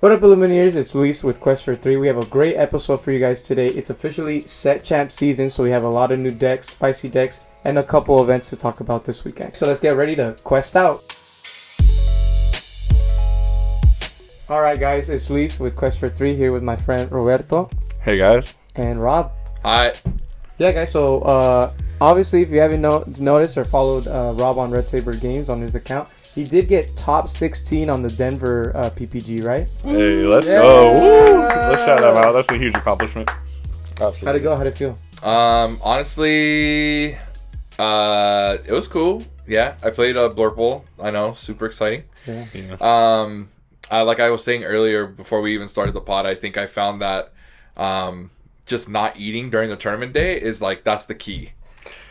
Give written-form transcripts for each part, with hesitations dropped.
What up, Illumineers? It's Luis with Quest for 3. We have a great episode for you guys today. It's officially Set Champ season, so we have a lot of new decks, spicy decks, and a couple events to talk about this weekend. So let's get ready to quest out. Alright guys, it's Luis with Quest for 3 here with my friend Roberto. Hey guys. And Rob. Hi. Yeah guys, so obviously if you haven't noticed or followed Rob on Red Saber Games on his account, he did get top 16 on the Denver PPG, right? Hey, let's go. Woo! Let's shout him out. That's a huge accomplishment. Absolutely. How'd it go? How'd it feel? Honestly, it was cool. Yeah, I played Blurple. I know, super exciting. Yeah. Like I was saying earlier before we even started the pod, I think I found that just not eating during the tournament day is like, that's the key.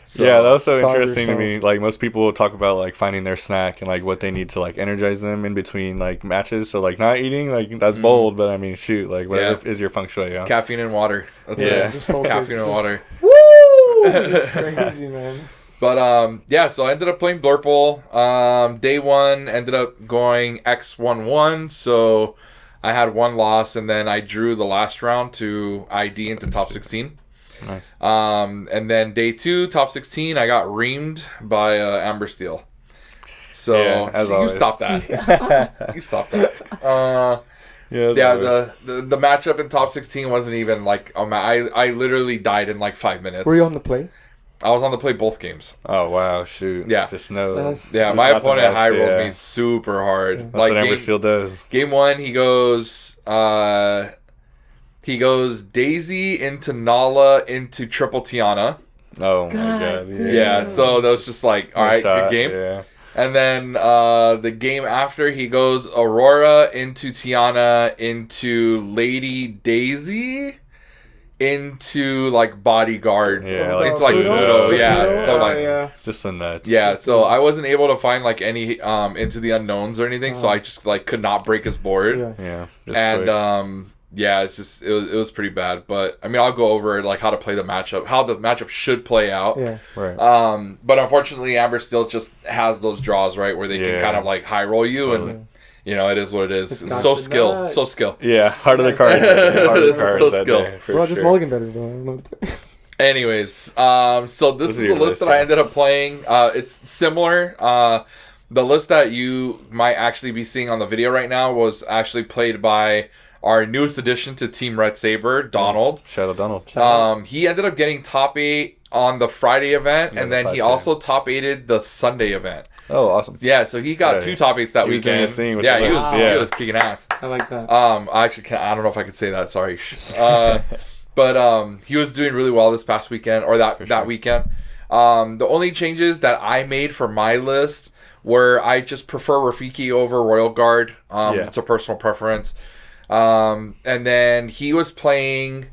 So, yeah, that was so interesting yourself. to me. Like, most people talk about like finding their snack and like what they need to like energize them in between like matches. So like not eating, like that's bold, but I mean shoot, like whatever is your feng shui, yeah. Caffeine and water. That's Yeah. it. Just focus, Caffeine and water. Woo! It's crazy, man. But yeah, so I ended up playing Blurple. Day one ended up going X1-1, so I had one loss, and then I drew the last round to ID into top 16. Nice. And then day two, top 16, I got reamed by Amber Steel. So Yeah, as you always. stop that. You stop that. The matchup in top 16 wasn't even like I literally died in like 5 minutes. Were you on the play? I was on to play both games. Oh wow, shoot. Yeah. Just know. Yeah, it's my not the opponent best, high rolled yeah. me super hard. That's Like what Amber Steel does. game one, he goes Daisy into Nala into Triple Tiana. Oh my God god. damn. Yeah, so that was just like, all right, shot, good game. Yeah. And then the game after, he goes Aurora into Tiana into Lady Daisy into like Bodyguard Yeah, into like Pluto. Pluto. Yeah, Pluto. so like yeah. Just the nuts. yeah, so I wasn't able to find like any into the unknowns or anything, so I just like could not break his board. Yeah. Yeah. Just And quick. yeah, it's just it was pretty bad. But I mean, I'll go over like how to play the matchup, how the matchup should play out. Yeah. Right. But unfortunately, Amber still just has those draws, right, where they can Yeah. kind of like high roll you, Totally. and you know it is what it is. It's It's got so the skill, nuts. so skill. Yeah, heart of the cards. Heart of the cards So that skill. day, for Bro, just sure. mulligan better, though. I don't know what to- Anyways, so this is the your list that list, I yeah. ended up playing. It's similar. The list that you might actually be seeing on the video right now was actually played by our newest addition to Team Red Saber, Donald. Shout out Donald. He ended up getting top 8 on the Friday event, Yeah, and the then he 5K. also top 8'd the Sunday event. Oh, awesome. Yeah, so he got Right. 2 top 8s that He was doing weekend. his thing with Yeah, the he was list. he Yeah. was kicking ass. I like that. I actually can't, I don't know if I could say that. Sorry. But he was doing really well this past weekend or that sure. weekend. The only changes that I made for my list were I just prefer Rafiki over Royal Guard. Yeah. It's a personal preference. And then he was playing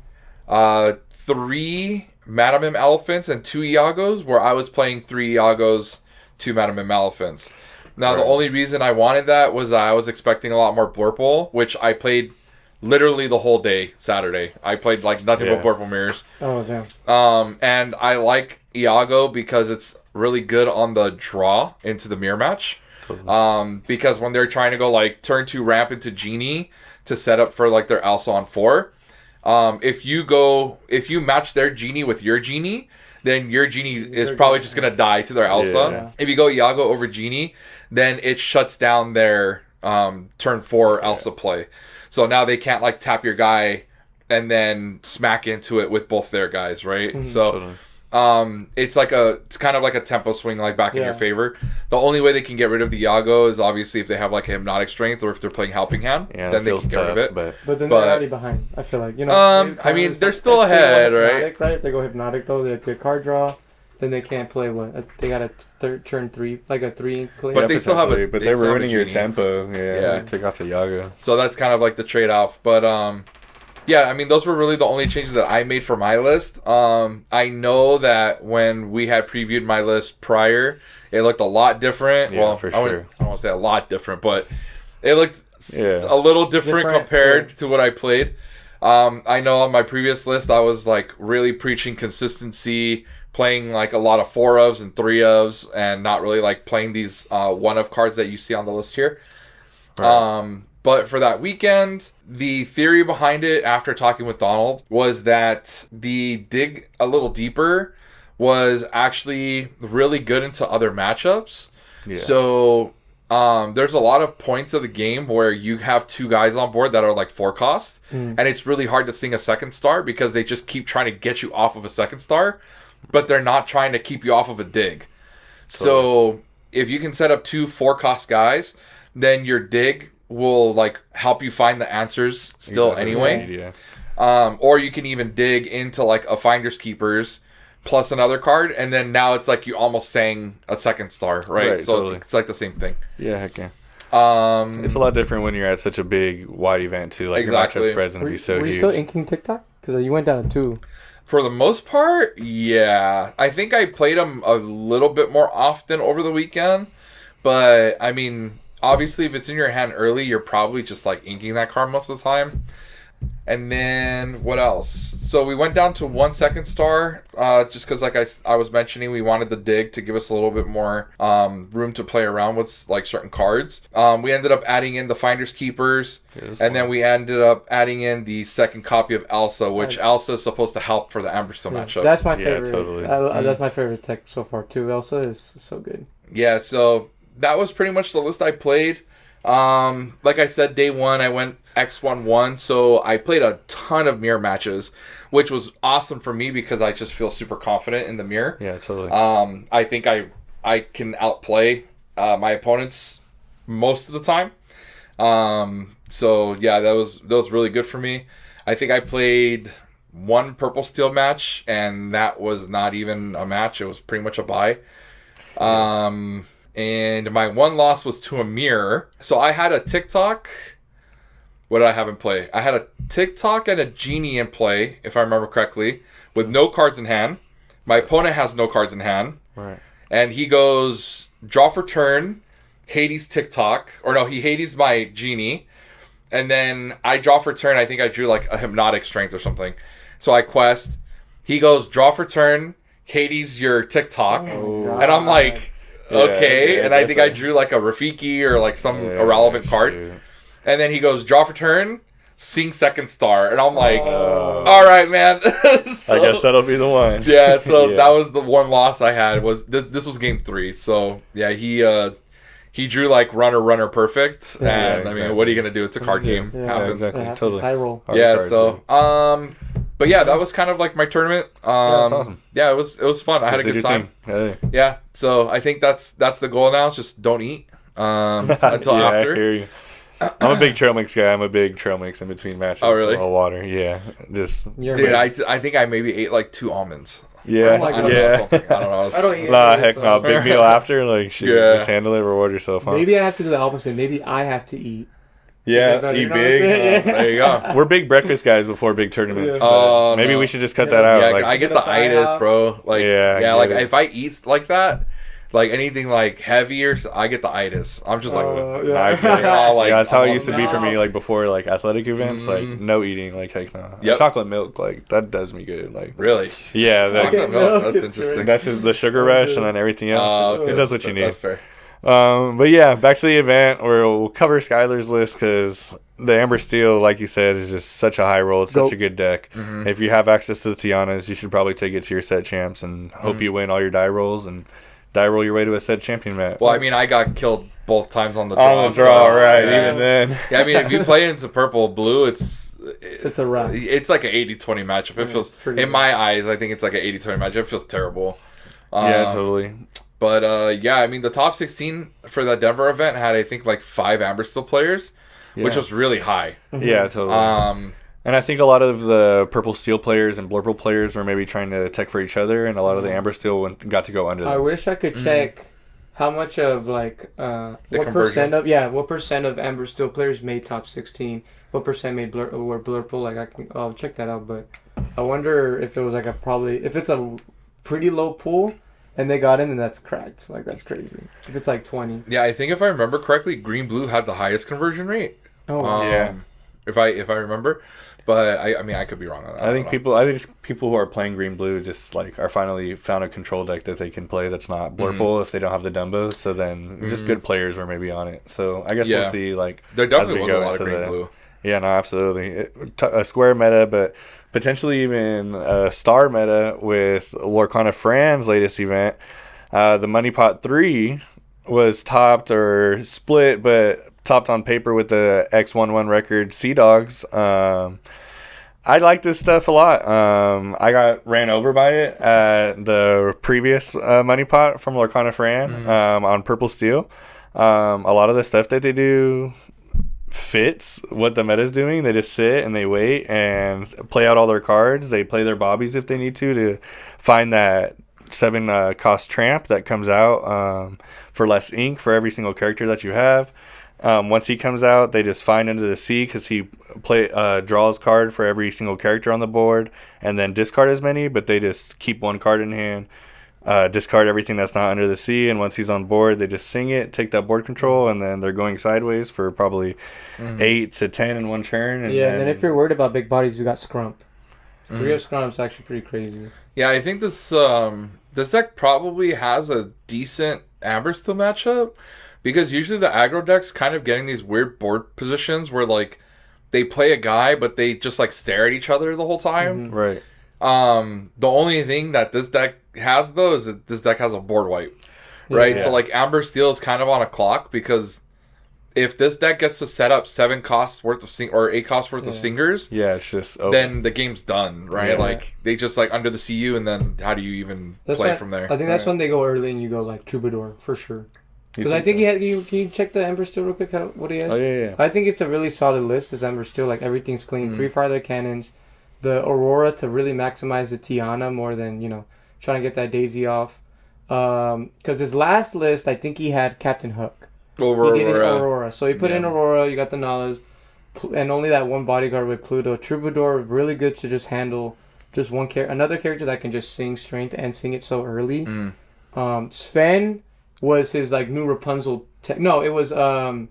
3 Madame M Elephants and 2 Iagos, where I was playing 3 Iagos, 2 Madame M Elephants. Now, the Right. only reason I wanted that was I was expecting a lot more Blurple, which I played literally the whole day Saturday. I played like nothing but Yeah. Blurple mirrors. Oh, damn. And I like Iago because it's really good on the draw into the mirror match. Because when they're trying to go like turn 2 ramp into Genie to set up for like their Elsa on 4, if you match their Genie with your Genie, then your Genie is probably just gonna die to their Elsa. Yeah. If you go Iago over Genie, then it shuts down their turn 4 Elsa play. So now they can't like tap your guy and then smack into it with both their guys, right? So Totally. it's kind of like a tempo swing like back in Yeah. your favor. The only way they can get rid of the Iago is obviously if they have like a hypnotic strength or if they're playing helping hand, Yeah, then that they feels can get tough, rid of it. But then But- they're already behind. I feel like, you know. I mean, they're still if they go ahead, hypnotic, right? If they go hypnotic though, they have good card draw. Then they can't play they got a turn 3, like a 3 play. But they still have potentially, a- but they they're still have a ruining your Genie. tempo. Yeah. Yeah. Take off the Yaga. So that's kind of like the trade-off. But yeah, I mean, those were really the only changes that I made for my list. I know that when we had previewed my list prior, it looked a lot different. Yeah, well, for I sure. don't want to say a lot different, but it looked Yeah. a little different compared yeah. to what I played. I know on my previous list, I was like really preaching consistency, playing like a lot of 4 ofs and 3 ofs, and not really like playing these 1 of cards that you see on the list here. Right. But for that weekend, the theory behind it, after talking with Donald, was that the dig a little deeper was actually really good into other matchups. Yeah. So there's a lot of points of the game where you have 2 guys on board that are like 4 cost, and it's really hard to sing a second star because they just keep trying to get you off of a second star, but they're not trying to keep you off of a dig. So if you can set up 2 4-cost guys, then your dig will like help you find the answers still anyway. Or you can even dig into like a Finders Keepers plus another card, and then now it's like you almost sang a second star, right? So it's like the same thing. Yeah, heck yeah. It's a lot different when you're at such a big, wide event too. Like your matchup spread's gonna be so huge. Were you still inking TikTok? Because you went down to 2. For the most part, yeah. I think I played them a little bit more often over the weekend, but I mean, obviously, if it's in your hand early, you're probably just like inking that card most of the time. And then what else? So we went down to 1 second star, just because, like I was mentioning, we wanted the dig to give us a little bit more room to play around with like certain cards. We ended up adding in the Finders Keepers, and then we ended up adding in the second copy of Elsa, which Elsa is supposed to help for the Ambersteel matchup. That's my favorite. Totally. That's my favorite tech so far too. Elsa is so good. Yeah, so that was pretty much the list I played. Like I said, day 1 I went X1-1, so I played a ton of mirror matches, which was awesome for me because I just feel super confident in the mirror. Yeah, totally. I think I can outplay my opponents most of the time. So yeah, that was really good for me. I think I played 1 purple steel match, and that was not even a match. It was pretty much a bye. And my 1 loss was to a mirror. So I had a TikTok. What did I have in play? I had a TikTok and a Genie in play, if I remember correctly, with no cards in hand. My opponent has no cards in hand. Right. And he goes, draw for turn, Hades TikTok. Or no, he Hades my Genie. And then I draw for turn. I think I drew like a Hypnotic Strength or something. So I quest. He goes, draw for turn, Hades your TikTok. Oh, and I'm like, okay. Yeah, and I think I drew like a Rafiki or like some irrelevant card. Shoot. And then he goes, draw for turn, sing second star. And I'm like, all right, man. So, I guess that'll be the one. Yeah, so that was the 1 loss I had. Was this was game 3. So yeah, he drew like runner perfect. And I mean, what are you gonna do? It's a card game. Happens. Exactly. Totally. High roll. So but yeah, that was kind of like my tournament. That's awesome. Yeah, it was fun. I had a good time. Hey. Yeah, so I think that's the goal now. Is just don't eat until after. I hear you. I'm a big trail mix guy. I'm a big trail mix in between matches. Oh, really? All water. Yeah. Just. Dude, I think I maybe ate like 2 almonds. Yeah. I don't know. I don't know. I don't eat Heck no. Big meal after. Like, shoot, just handle it. Reward yourself. Huh? Maybe I have to do the opposite. Maybe I have to eat. Yeah, eat big. There you go. We're big breakfast guys before big tournaments. Maybe we should just cut that out. Yeah, like, I get the itis, bro. Like, like if I eat like that, like anything like heavier, I get the itis. I'm just like, that's how it used to be for me. Like before, like athletic events, like no eating. Like heck no. Chocolate milk, like that does me good. Like really, yeah. Chocolate milk. That's interesting. That's just the sugar rush, and then everything else. It does what you need. That's fair. But yeah, back to the event where we'll cover Skylar's list because the Ambersteel, like you said, is just such a high roll. It's such a good deck. Mm-hmm. If you have access to the Tianas, you should probably take it to your set champs and hope you win all your die rolls and die roll your way to a set champion match. Well, I mean, I got killed both times on the draw. On the draw, right? Even then. Yeah, I mean, if you play into purple blue, it's a wrap. It's like an 80-20 matchup. It feels, in my eyes, I think it's like an 80-20 matchup. It feels terrible. Yeah, totally. But yeah, I mean, the top 16 for that Denver event had, I think, like 5 Ambersteel players, which was really high. Yeah, totally. And I think a lot of the Purple Steel players and Blurple players were maybe trying to tech for each other, and a lot of the Ambersteel got to go under them. I wish I could check how much of, like, what percent of Ambersteel players made top 16, what percent made were Blurple. Like, I'll check that out, but I wonder if it was, like, if it's a pretty low pool, and they got in, and that's cracked. Like, that's crazy. If it's like 20. Yeah, I think if I remember correctly, Green Blue had the highest conversion rate. Oh, yeah. if I remember. But I mean, I could be wrong on that. I think people who are playing green blue just like are finally found a control deck that they can play that's not Blurple if they don't have the Dumbo. So then just good players are maybe on it. So I guess we'll see. Like there definitely was a lot of green blue. Yeah, no, absolutely. A square meta, but potentially even a star meta with Lorcana Fran's latest event. The Money Pot 3 was topped or split, but topped on paper with the X11 record Sea Dogs. I like this stuff a lot. I got ran over by it at the previous Money Pot from Lorcana Fran on Purple Steel. A lot of the stuff that they do fits what the meta's doing. They just sit and they wait and play out all their cards. They play their bobbies if they need to find that 7 cost tramp that comes out for less ink for every single character that you have. Once he comes out, they just find Under the Sea because he draws card for every single character on the board and then discard as many, but they just keep 1 card in hand, discard everything that's not Under the Sea, and once he's on board, they just sing it, take that board control, and then they're going sideways for probably 8 to 10 in 1 turn. And then if you're worried about big bodies, you got Scrump. 3 of Scrump's actually pretty crazy. Yeah, I think this deck probably has a decent Amber Steel matchup. Because usually the aggro deck's kind of getting these weird board positions where, like, they play a guy, but they just, like, stare at each other the whole time. Right. The only thing that this deck has, though, is that this deck has a board wipe. Right? Yeah. So, like, Amber Steel is kind of on a clock because if this deck gets to set up 7 costs worth of or 8 costs worth of singers, it's just over. Then the game's done, right? Yeah. Like, they just, like, Under the CU, and then how do you even play from there? I think that's when they go early and you go, like, Troubadour, for sure. Because I think he had. Can you check the Ember Steel real quick? What he has? Oh yeah. I think it's a really solid list. This Ember Steel, like everything's clean. 3 farther cannons, the Aurora to really maximize the Tiana more than trying to get that Daisy off. Because his last list, I think he had Captain Hook. He did Aurora, so he put in Aurora. You got the Nalas, and only that 1 bodyguard with Pluto. Troubadour, really good to just handle just one character, another character that can just sing strength and sing it so early. Sven was his like new Rapunzel. No, it was the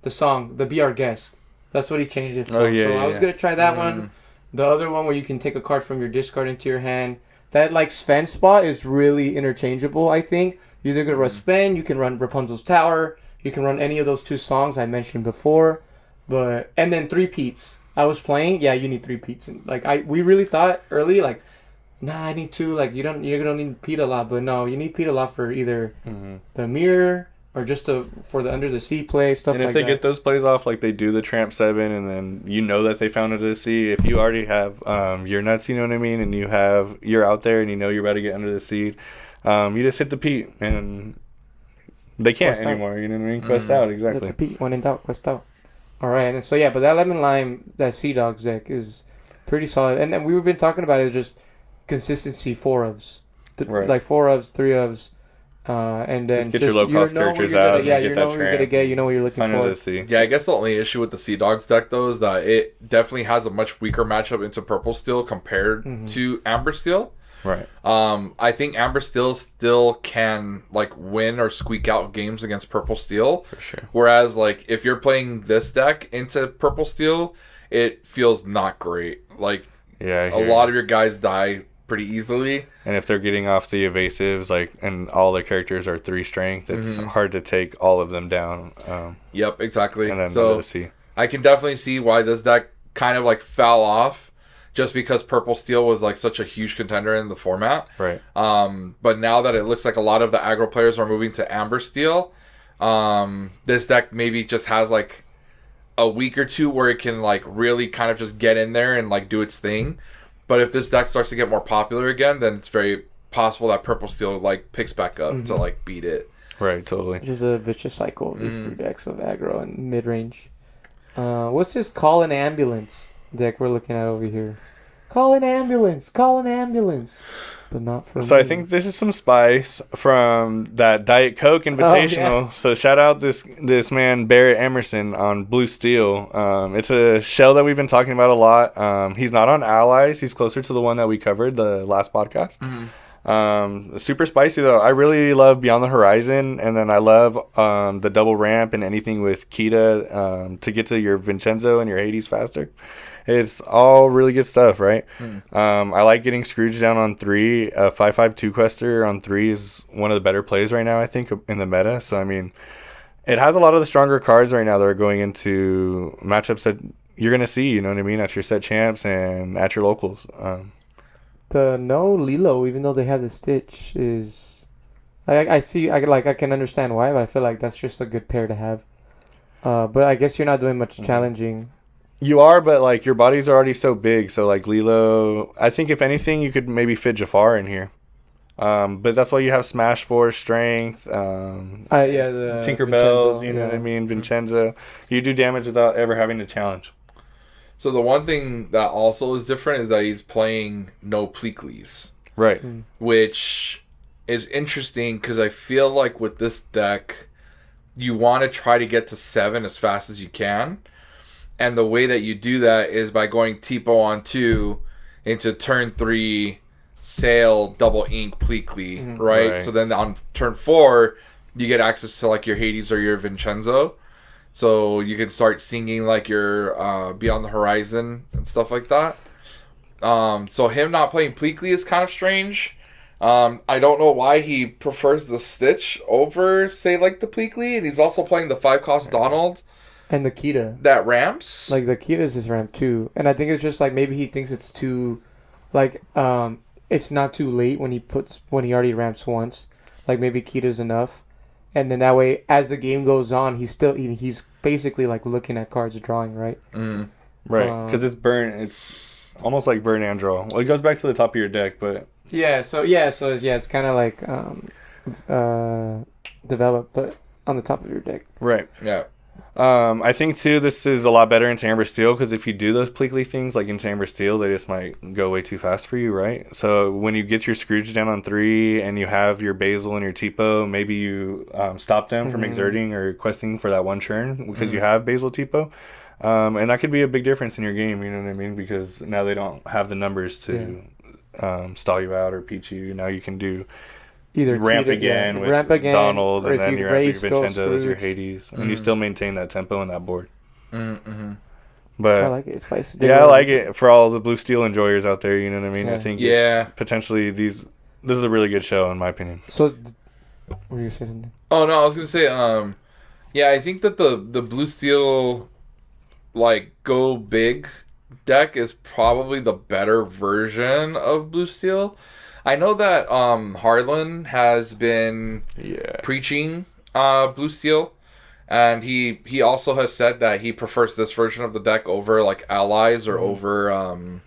song, the Be Our Guest. That's what he changed it from. I was gonna try that one. The other one where you can take a card from your discard into your hand. That like Sven spot is really interchangeable. I think you're either gonna run Sven, you can run Rapunzel's Tower, you can run any of those 2 songs I mentioned before, and then 3 Peats. I was playing. Yeah, you need 3 Peats, and like we really thought early like. Nah, I need 2. Like you're gonna need Pete a lot, but no, you need Pete a lot for either the mirror or just for the Under the Sea play stuff. And if they get those plays off, like they do the Tramp 7, and then that they found Under the Sea. If you already have your nuts, you know what I mean, and you're out there and you're about to get Under the Sea, you just hit the Pete and they can't quest anymore. Out. You know what I mean? Quest out exactly. Hit the Pete, when in doubt, quest out. All right, and so but that Lemon Lime, that Sea Dogs deck is pretty solid, and then we've been talking about it just. Consistency 4 ofs, like 4 ofs, 3 ofs, and then just get your low cost characters out. Yeah, you know what you're gonna get. You know what you're looking for. Yeah, I guess the only issue with the Sea Dogs deck though is that it definitely has a much weaker matchup into Purple Steel compared to Amber Steel. Right. I think Amber Steel still can like win or squeak out games against Purple Steel. For sure. Whereas like if you're playing this deck into Purple Steel, it feels not great. Like a lot of your guys die pretty easily, and if they're getting off the evasives, like, and all the characters are 3 strength, it's hard to take all of them down. Yep, exactly. And then so I can definitely see why this deck kind of like fell off, just because Purple Steel was like such a huge contender in the format. Right. But now that it looks like a lot of the aggro players are moving to Amber Steel, this deck maybe just has like a week or 2 where it can like really kind of just get in there and like do its thing. But if this deck starts to get more popular again, then it's very possible that Purple Steel like picks back up to like beat it. Right, totally. Just a vicious cycle of these 3 decks of aggro and mid range. What's this Call an Ambulance deck we're looking at over here? Call an ambulance, but not for. So me. I think this is some spice from that Diet Coke Invitational. Yeah. So shout out this man Barrett Emerson on Blue Steel. It's a shell that we've been talking about a lot. He's not on Allies. He's closer to the one that we covered the last podcast. Super spicy though. I really love Beyond the Horizon, and then I love the double ramp and anything with Kita to get to your Vincenzo and your Hades faster. It's all really good stuff, right? I like getting Scrooge down on 3. 5/5 quester on 3 is one of the better plays right now, I think, in the meta. So I mean, it has a lot of the stronger cards right now that are going into matchups that you're gonna see. You know what I mean? At your set champs and at your locals. The no Lilo, even though they have the Stitch, is I can understand why, but I feel like that's just a good pair to have. But I guess you're not doing much challenging. You are, but like your bodies are already so big. So like Lilo, I think if anything, you could maybe fit Jafar in here. But that's why you have Smash Force, Strength, the Tinkerbells. Vincenzo, You know what I mean, Vincenzo. You do damage without ever having to challenge. So the one thing that also is different is that he's playing no Pleakleys. Right. Which is interesting because I feel like with this deck, you want to try to get to 7 as fast as you can. And the way that you do that is by going Tipo on 2 into turn 3, Sail, double ink, Pleakley, right? So then on turn 4, you get access to like your Hades or your Vincenzo. So you can start singing like your Beyond the Horizon and stuff like that. So him not playing Pleakley is kind of strange. I don't know why he prefers the Stitch over, say, like the Pleakley. And he's also playing the 5-cost Donald. And the Kita. That ramps. Like the Kita is his ramp too. And I think it's just like maybe he thinks it's too, like, it's not too late when he already ramps once. Like maybe Kita's enough. And then that way, as the game goes on, he's basically like looking at cards drawing, right? Right, because it's almost like burn and draw. Well, it goes back to the top of your deck, but so it's kind of like developed, but on the top of your deck. Right. Yeah. I think too this is a lot better into Amber Steel because if you do those Pleakley things like into Amber Steel, they just might go way too fast for you, right? So when you get your Scrooge down on 3 and you have your Basil and your Tipo, maybe you stop them from exerting or questing for that one turn because you have Basil Tipo. And that could be a big difference in your game, you know what I mean? Because now they don't have the numbers to stall you out or peach you. Now you can do either ramp again with Donald, and then your Vincenzo's, your Hades, and you still maintain that tempo and that board. But I like it. It's spicy. Yeah, I like it for all the Blue Steel enjoyers out there. You know what I mean? I think it's potentially this is a really good show in my opinion. So, were you saying something? Oh no, I was gonna say, I think that the Blue Steel like go big deck is probably the better version of Blue Steel. I know that Harlan has been preaching Blue Steel, and he also has said that he prefers this version of the deck over like Allies or over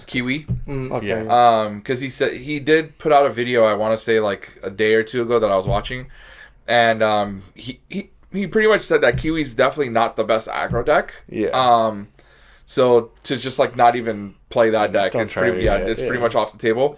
Kiwi. Okay. Because he said he did put out a video, I want to say like a day or two ago that I was watching, and he pretty much said that Kiwi's definitely not the best aggro deck. Yeah. So to just like not even play that deck, it's pretty much off the table.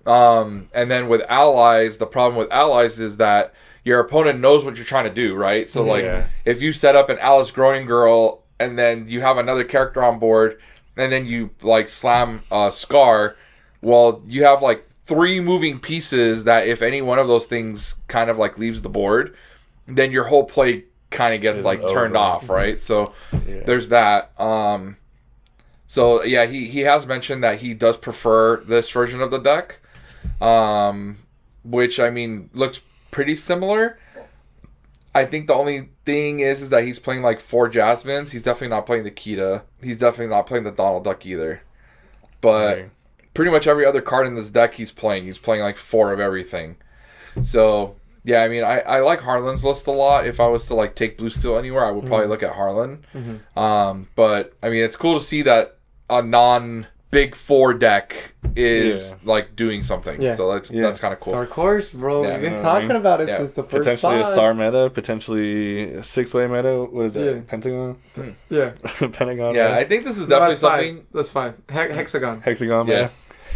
And then with Allies, the problem with Allies is that your opponent knows what you're trying to do, right? So like if you set up an Alice Growing Girl and then you have another character on board and then you like slam Scar, well, you have like 3 moving pieces that if any one of those things kind of like leaves the board, then your whole play kind of gets like turned off, right? So there's that. So yeah, he has mentioned that he does prefer this version of the deck, which I mean looks pretty similar. I think the only thing is that he's playing like 4 Jasmines. He's definitely not playing the Kita. He's definitely not playing the Donald Duck either. But pretty much every other card in this deck he's playing. He's playing like 4 of everything. So yeah, I mean, I like Harlan's list a lot. If I was to like take Blue Steel anywhere, I would probably look at Harlan. But I mean, it's cool to see that a non-Big 4 deck is like doing something. So that's kind of cool. Dark Horse, bro. We've been talking about it since the first potentially pod. A star meta, potentially a 6-way meta. What is that? Pentagon? Yeah. Pentagon. Yeah, I think this is definitely something. That's fine. Hexagon. Hexagon. Yeah.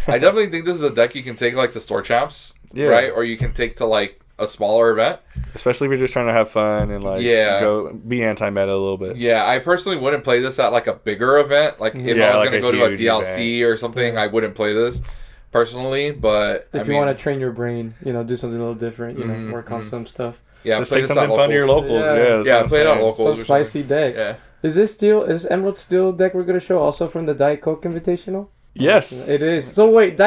I definitely think this is a deck you can take like to store champs, right? Or you can take to like a smaller event, especially if you're just trying to have fun and like go be anti-meta a little bit. Yeah, I personally wouldn't play this at like a bigger event. Like if I was going to go to a DLC or something, I wouldn't play this. personally, but If you want to train your brain, do something a little different, work on some stuff. Yeah, just take something fun to your locals. Yeah, play it on locals. Some spicy decks. Yeah. Is Emerald Steel deck we're gonna show also from the Diet Coke Invitational? Yes, it is. So wait,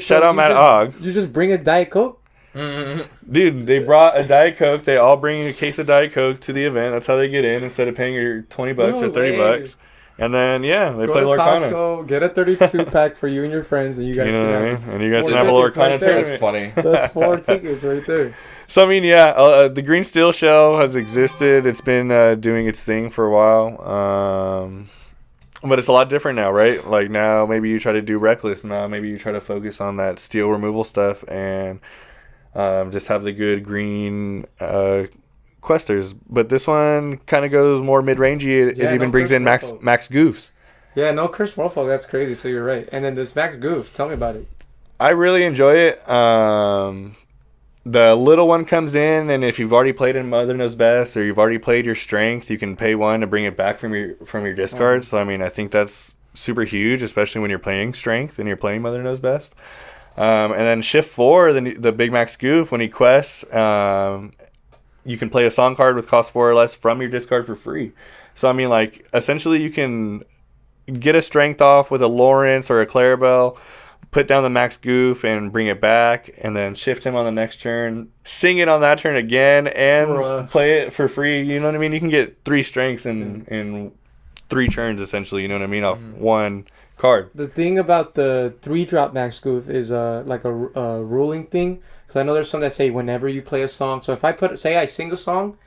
shout out Matt Ogg. You just bring a Diet Coke? Dude, they brought a Diet Coke. They all bring a case of Diet Coke to the event. That's how they get in instead of paying your $20 or $30. And then they play Lorcana. Costco, get a 32 pack for you and your friends, and you guys can have and you guys can have a Lorcana tournament. That's funny. That's 4 tickets right there. So the Green Steel Shell has existed. It's been doing its thing for a while. But it's a lot different now, right? Like now maybe you try to do Reckless. Now maybe you try to focus on that steel removal stuff and just have the good green questers. But this one kind of goes more mid-rangey. It even brings in Max Goofs. Yeah, no Chris Morpho. That's crazy. So you're right. And then this Max Goof. Tell me about it. I really enjoy it. The little one comes in, and if you've already played in Mother Knows Best or you've already played your Strength, you can pay 1 to bring it back from your discard. So I think that's super huge, especially when you're playing Strength and you're playing Mother Knows Best. And then Shift 4, the Big Max Goof, when he quests, you can play a song card with cost 4 or less from your discard for free. So essentially you can get a Strength off with a Lawrence or a Clarabelle, put down the Max Goof and bring it back, and then shift him on the next turn, sing it on that turn again, and play it for free. You know what I mean? You can get 3 strengths in 3 turns, essentially, you know what I mean, off 1 card. The thing about the 3-drop Max Goof is like a ruling thing, because I know there's some that say whenever you play a song. So if I I sing a song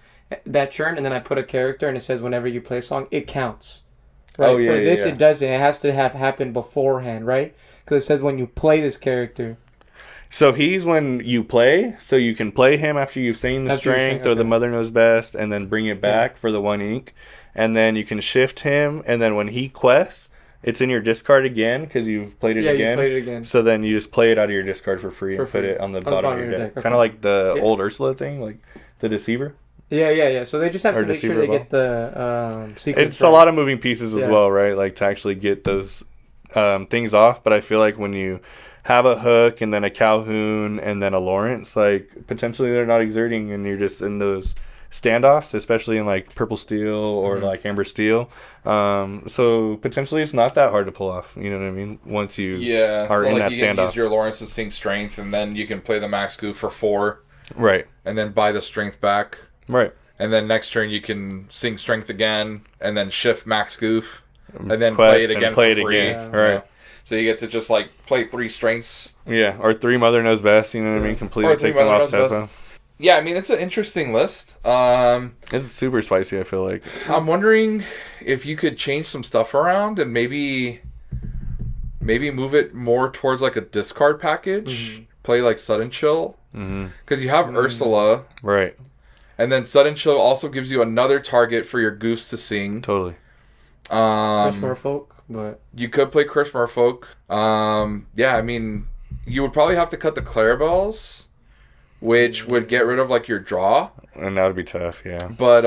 that turn, and then I put a character, and it says whenever you play a song, it counts. Right? Oh, yeah, For this, it doesn't. It has to have happened beforehand, right? Because it says when you play this character. So he's when you play, so you can play him after you've seen the Strength or the Mother Knows Best, and then bring it back for the 1 ink. And then you can shift him, and then when he quests, it's in your discard again because you've played it again. Yeah, you played it again. So then you just play it out of your discard for free and put it on the bottom of your deck. Okay. Kind of like the old Ursula thing, like the Deceiver. Yeah. So they just have to make sure they get the sequence. It's a lot of moving pieces as well, right? Like to actually get those things off. But I feel like when you have a Hook and then a Calhoun and then a Lawrence, like potentially they're not exerting and you're just in those standoffs, especially in like Purple Steel or like Amber Steel. So potentially it's not that hard to pull off. You know what I mean? Once you are in that you standoff. Can use your Lawrence to sing Strength, and then you can play the Max Goof for 4. Right. And then buy the Strength back. Right. And then next turn you can sing Strength again, and then shift Max Goof, and then play it again for free. Again. Right. Yeah. So you get to just like play 3 strengths. Yeah, or 3 Mother Knows Best. You know what I mean? Completely take them off tempo. Yeah, I mean it's an interesting list. It's super spicy. I feel like. I'm wondering if you could change some stuff around and maybe move it more towards like a discard package. Play like Sudden Chill, because you have Ursula, right? And then Sudden Chill also gives you another target for your goofs to sing. Totally. Chris Merfolk, but you could play Chris Merfolk. Yeah, I mean, you would probably have to cut the Clarabelles, which would get rid of like your draw. And that would be tough, yeah. But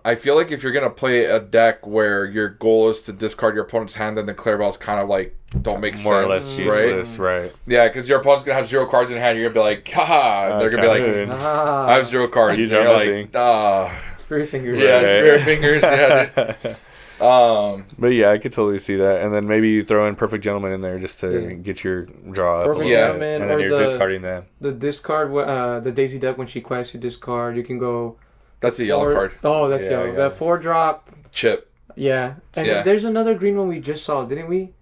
I feel like if you're gonna play a deck where your goal is to discard your opponent's hand, then the Clarabelles kind of like don't make more sense, or less useless, right? Yeah, because your opponent's gonna have 0 cards in hand. You're gonna be like, haha. They're gonna be like, I have 0 cards. You and you're like, Spirit Fingers. Yeah, Spirit Fingers. Yeah. But yeah, I could totally see that, and then maybe you throw in Perfect Gentleman in there just to get your draw up. Perfect Gentleman, and then you're discarding them. The discard, the Daisy Duck when she quests, you discard. You can go. That's a yellow card. Oh, that's yellow. Yeah. The 4-drop. Chip. Yeah, and there's another green one we just saw, didn't we?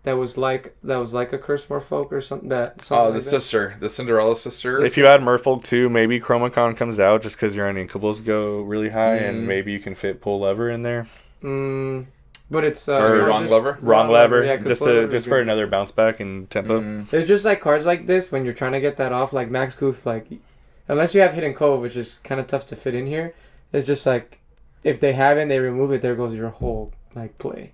That was like a Curse Merfolk or something. The sister, the Cinderella sister. If you add Merfolk too, maybe Chromacon comes out just because your Uninkables go really high, and maybe you can fit Pull Lever in there. But it's wrong lever. Wrong lever, yeah, just for another bounce back and tempo. It's just like cards like this when you're trying to get that off, like Max Goof. Like, unless you have Hidden Cove, which is kind of tough to fit in here. It's just like if they have it, and they remove it, there goes your whole like play.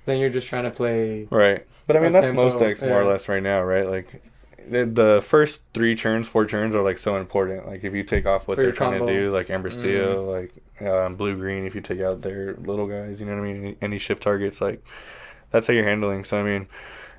Then you're just trying to play right. But I mean that's tempo, most decks more or less right now, right? Like the first 3 turns, 4 turns are like so important. Like if you take off what they're trying to do, like Amber Steel, like blue green, if you take out their little guys, you know what I mean? Any shift targets, like that's how you're handling. So I mean,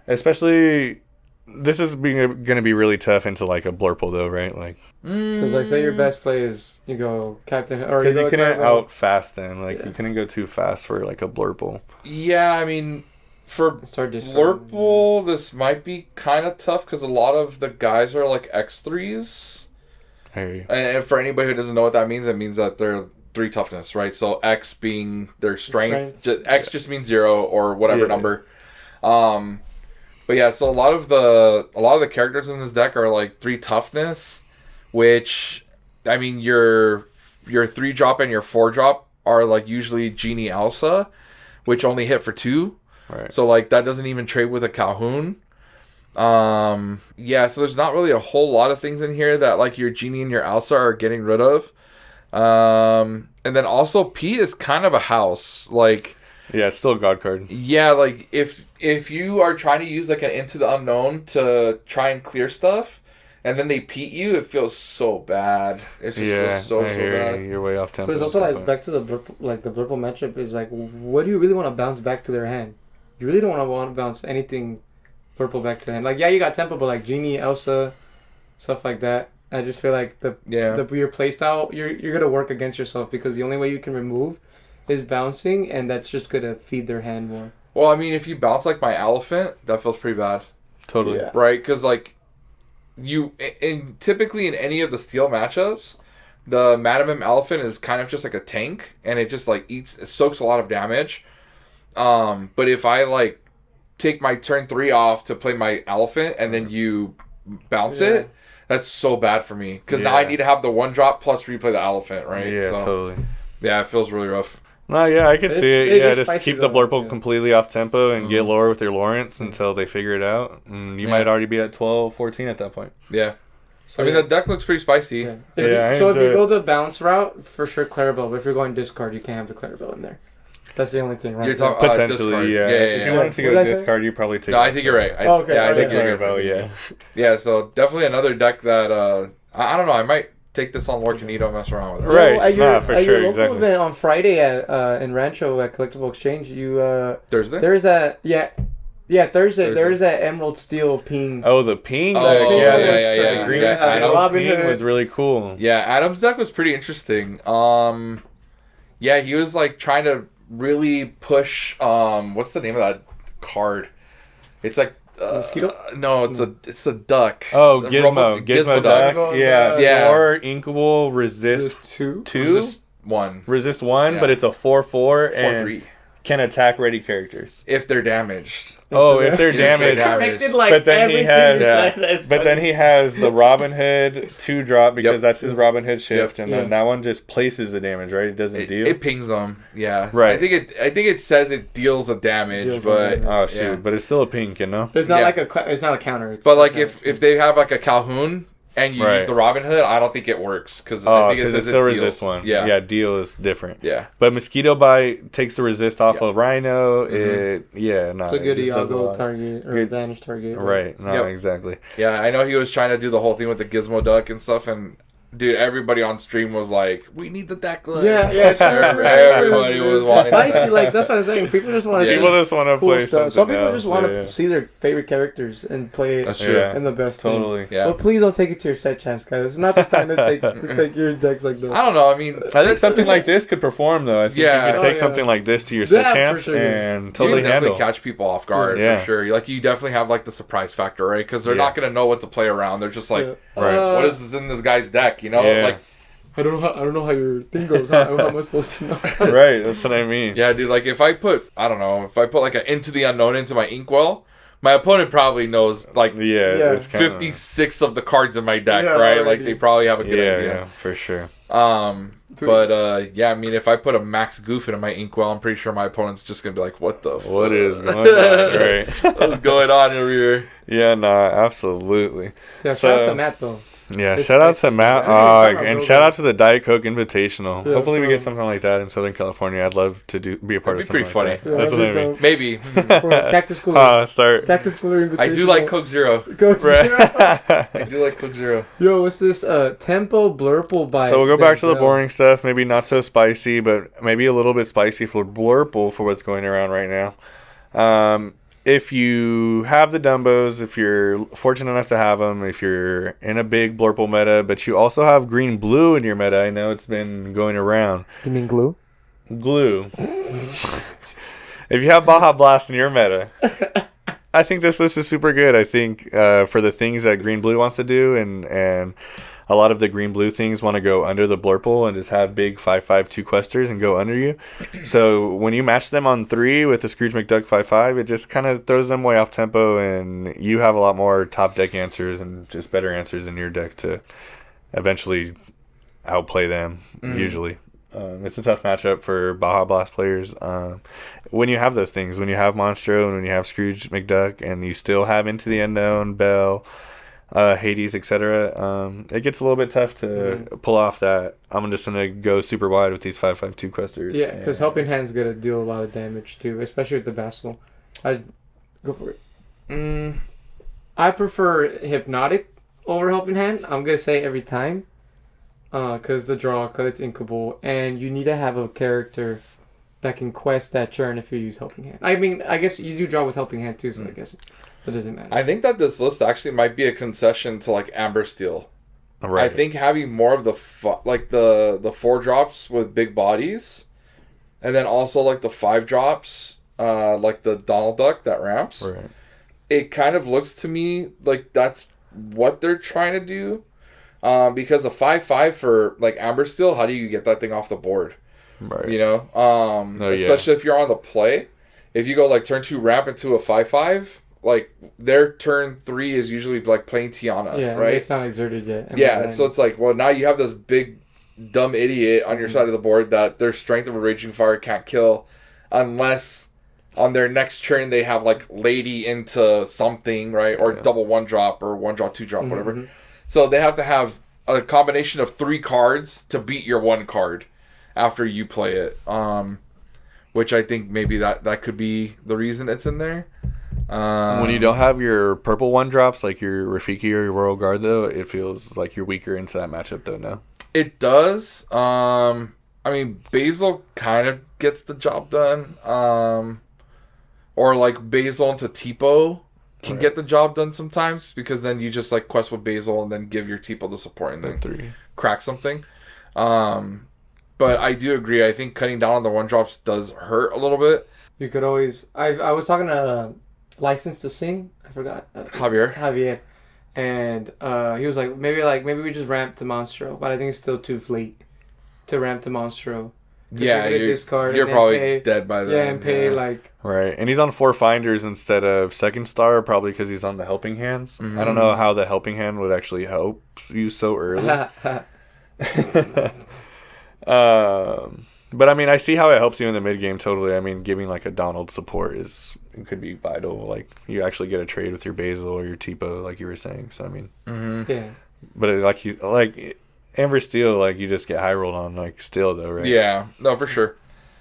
especially this is going to be really tough into like a Blurple though, right? Like, Because like, say your best play is you go Captain, or because you go couldn't Carvel. out fast them. Like you couldn't go too fast for like a Blurple. Yeah, I mean, for Start discarding. Blurple, this might be kind of tough because a lot of the guys are like X3s. I hear you. And for anybody who doesn't know what that means, it means that they're 3 toughness, right? So X being their strength. X just means 0 or whatever Yeah. number. But yeah, so a lot of the characters in this deck are like 3 toughness, which I mean your 3-drop and your 4-drop are like usually Genie Elsa, which only hit for 2. Right. So like that doesn't even trade with a Calhoun. Yeah, so there's not really a whole lot of things in here that like your Genie and your Elsa are getting rid of. And then also Pete is kind of a house. Like, Yeah, it's still a God card. yeah, like if you are trying to use like an Into the Unknown to try and clear stuff, and then they Pete you, it feels so bad. It just feels so I hear bad. you. You're way off tempo. But it's also like back to the Blurple matchup is like, what do you really want to bounce back to their hand? You really don't want to bounce anything Blurple back to hand. Like, yeah, you got tempo, but like Genie, Elsa, stuff like that. I just feel like your playstyle, you're gonna work against yourself because the only way you can remove is bouncing, and that's just gonna feed their hand more. Well, I mean, if you bounce like my Elephant, that feels pretty bad. Totally. Yeah. Right? Because, like, typically in any of the steel matchups, the Madam M Elephant is kind of just like a tank, and it just, like, it soaks a lot of damage. But if I, like, take my turn 3 off to play my Elephant, and then you bounce it, that's so bad for me. Because now I need to have the 1-drop plus replay the Elephant, right? Yeah, So, totally. yeah, it feels really rough. No, yeah, I can see it. Yeah, just keep the Blurple yeah. completely off tempo and get lower with your Lawrence until they figure it out. And you might already be at 12, 14 at that point. Yeah. So, I mean, yeah. the deck looks pretty spicy. Yeah. Yeah, I So if you enjoy go the bounce route, for sure Clarabelle. But if you're going discard, you can't have the Clarabelle in there. That's the only thing, right? You're talking Potentially, discard. yeah. If you yeah. wanted to What go did I say? discard, you probably take No, I think you're right. Okay, Yeah, I think okay. you're right. yeah. Yeah, so definitely another deck that I don't know. I might take this on Lord Canito and mess around with it. Right. At your, for at sure, your local exactly. event on Friday at in Rancho at Collectible Exchange, you Thursday. there's a Thursday. There Thursday. is that Emerald Steel ping. Oh, the ping Oh, deck. yeah, Yeah, yeah. The green Yeah, steel Robin ping Hood. was really cool. Yeah, Adam's deck was pretty interesting. Yeah, he was like trying to really push. What's the name of that card? It's like Mosquito? No, it's a duck. Oh, The Gizmo. Gizmo duck. deck. Yeah. Yeah. Or Inkable resist Just two. 2. Resist 1. Resist 1, Yeah. but it's a 4/4 and 4/3. can attack ready characters. If they're damaged. Oh, if they're If they're damaged. damaged. Connected like But then he everything has- besides that. It's But then funny. he has the Robin Hood 2-drop because Yep. that's his Robin Hood shift, Yep. and then that one just places the damage, right? It doesn't It, deal. it pings them. Yeah. Right. I think it says it deals the damage, Deals the but damage. Oh shoot! yeah. But it's still a pink, you know. It's not Yeah. like it's not a counter. It's But like a- if they have like a Calhoun and you use Right. the Robin Hood, I don't think it works because I Oh, think it because says it's still it deals. resist one. Yeah. Yeah, deal is different. Yeah. But Mosquito Bite takes the resist off Yeah. of Rhino. Mhm. No, it's a good it just does a Iago lot. target or Good. advantage target. Right. No, Yep. exactly. Yeah, I know he was trying to do the whole thing with the Gizmo duck and stuff, and dude, everybody on stream was like, "We need the deck list." Yeah, sure. Everybody was It's wanting. spicy. Like that's what I'm saying. People just want to Yeah. see People just want to cool play stuff. something Some people else, just want to yeah. see their favorite characters and play it That's true. Yeah. in the best thing. Totally. Yeah. But please don't take it to your set champs, guys. It's not the time to take your decks like that. I don't know. I mean, I think something like this could perform though. I think Yeah. you could take Oh, yeah. something like this to your set Yeah, for champs sure. and you totally can definitely handle. catch people off guard Yeah. for sure. Like you definitely have like the surprise factor, right? Because they're Yeah. not gonna know what to play around. They're just like, Yeah. Right. "What is this in this guy's deck?" You know, Yeah. like. I don't know how your thing goes. How am I supposed to know? Right. That's what I mean. Yeah, dude, like if I put like an Into the Unknown into my Inkwell, my opponent probably knows like Yeah. It's kinda, 56 of the cards in my deck, Yeah, right? already. Like they probably have a good Yeah. idea. Yeah. For sure. But yeah, I mean if I put a Max Goof into my Inkwell, I'm pretty sure my opponent's just gonna be like, what the fuck? What is going on? Right. What's going on over here? Yeah. No. Absolutely. Yeah, So- shout out to Matt though. Yeah, It's shout out to basically Matt, that. Hey, shout out and to shout Bill. out to the Diet Coke Invitational. Yeah, Hopefully, we for get real. something like that in Southern California. I'd love to be a part That'd of be something pretty like funny. that. That's what I that'd mean. Maybe. For Cactus Cooler. Start. Cactus Cooler invitation. I do like Coke Zero. Coke Right. I do like Coke Zero. Yo, what's this? Tempo Blurple by. So we'll go back to the Denzel. boring stuff. Maybe not so spicy, but maybe a little bit spicy for Blurple for what's going around right now. if you have the Dumbos, if you're fortunate enough to have them, if you're in a big Blurple meta, but you also have green blue in your meta, I know it's been going around. You mean glue? Glue. If you have Baja Blast in your meta, I think this list is super good. I think for the things that green blue wants to do, and a lot of the green blue things want to go under the Blurple and just have big 5/5 2 questers and go under you. So when you match them on 3 with the Scrooge McDuck 5/5, it just kind of throws them way off tempo, and you have a lot more top deck answers and just better answers in your deck to eventually outplay them. Usually, it's a tough matchup for Baja Blast players. When you have those things, when you have Monstro and when you have Scrooge McDuck, and you still have Into the Unknown, Bell, Hades, etc., it gets a little bit tough to pull off that. I'm just gonna go super wide with these 5/5 2 questers. Yeah, because Helping Hand's gonna deal a lot of damage too, especially with the Vassal. I'd go for it. I prefer Hypnotic over Helping Hand. I'm gonna say every time, because the draw, because it's inkable, and you need to have a character that can quest that churn if you use Helping Hand. I mean, I guess you do draw with Helping Hand too, so I guess it doesn't matter. I think that this list actually might be a concession to like Amber Steel. Right. I think having more of the the 4 drops with big bodies, and then also like the 5 drops, like the Donald Duck that ramps. Right. It kind of looks to me like that's what they're trying to do, because a 5/5 for like Amber Steel, how do you get that thing off the board? Right. You know, especially if you're on the play. If you go like turn 2 ramp into a 5/5, like their turn 3 is usually like playing Tiana, right? It's not exerted yet. Yeah, so it's like, well, now you have this big dumb idiot on your side of the board that their Strength of a Raging Fire can't kill unless on their next turn they have like Lady into something, right? Or double 1-drop or 1-drop 2-drop, whatever. So they have to have a combination of 3 cards to beat your 1 card after you play it, which I think maybe that could be the reason it's in there. When you don't have your purple 1-drops like your Rafiki or your Royal Guard, though, it feels like you're weaker into that matchup, though. No, it does. I mean, Basil kind of gets the job done, or like Basil into Tipo can get the job done sometimes, because then you just like quest with Basil and then give your Tipo the support and then 3 crack something. But I do agree. I think cutting down on the 1-drops does hurt a little bit. You could always. I was talking to License to Sing. I forgot. Javier, and he was like, maybe we just ramp to Monstro, but I think it's still too late to ramp to Monstro. Yeah, you're probably dead by then. Yeah, and pay like. Right, and he's on 4 Finders instead of Second Star, probably because he's on the Helping Hands. I don't know how the Helping Hand would actually help you so early. But I mean, I see how it helps you in the mid game. Totally. I mean, giving like a Donald support could be vital. Like you actually get a trade with your Basil or your Tipo, like you were saying. So I mean, yeah. But like Amber Steel, like you just get high rolled on like still though, right? Yeah, no, for sure.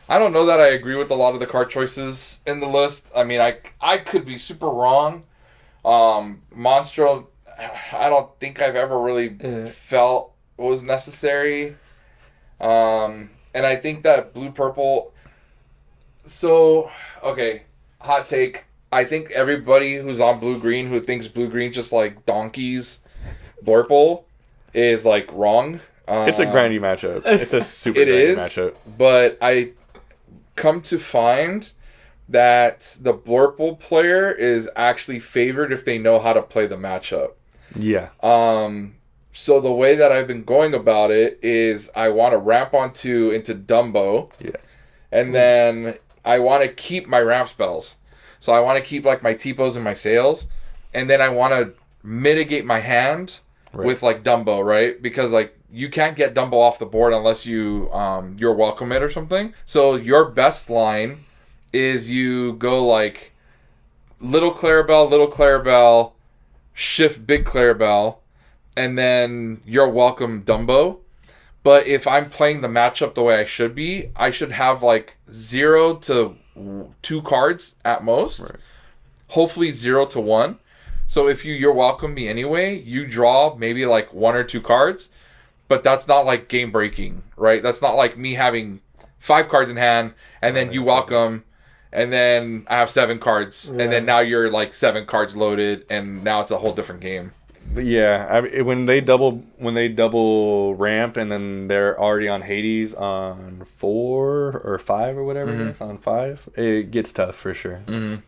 I don't know that I agree with a lot of the card choices in the list. I mean, I could be super wrong. Monstro, I don't think I've ever really felt was necessary. And I think that blue purple. So, okay, hot take. I think everybody who's on blue green who thinks blue green just like donkeys Blurple is like wrong. It's a grindy matchup. It's a super grindy matchup. But I come to find that the Blurple player is actually favored if they know how to play the matchup. Yeah. So the way that I've been going about it is I want to ramp into Dumbo. Yeah. And then I want to keep my ramp spells. So I want to keep like my Tipos and my Sails. And then I want to mitigate my hand with like Dumbo, right? Because like you can't get Dumbo off the board unless you're welcome it or something. So your best line is you go like Little Clarabelle, shift Big Clarabelle, and then you're welcome Dumbo. But if I'm playing the matchup the way I should be, I should have like 0 to 2 cards at most. Right. Hopefully 0 to 1. So if you're welcome me anyway, you draw maybe like 1 or 2 cards. But that's not like game breaking, right? That's not like me having 5 cards in hand and then you welcome and then I have 7 cards, and then now you're like 7 cards loaded, and now it's a whole different game. Yeah, I mean, when they double ramp and then they're already on Hades on 4 or 5 or whatever it is, on 5, it gets tough for sure.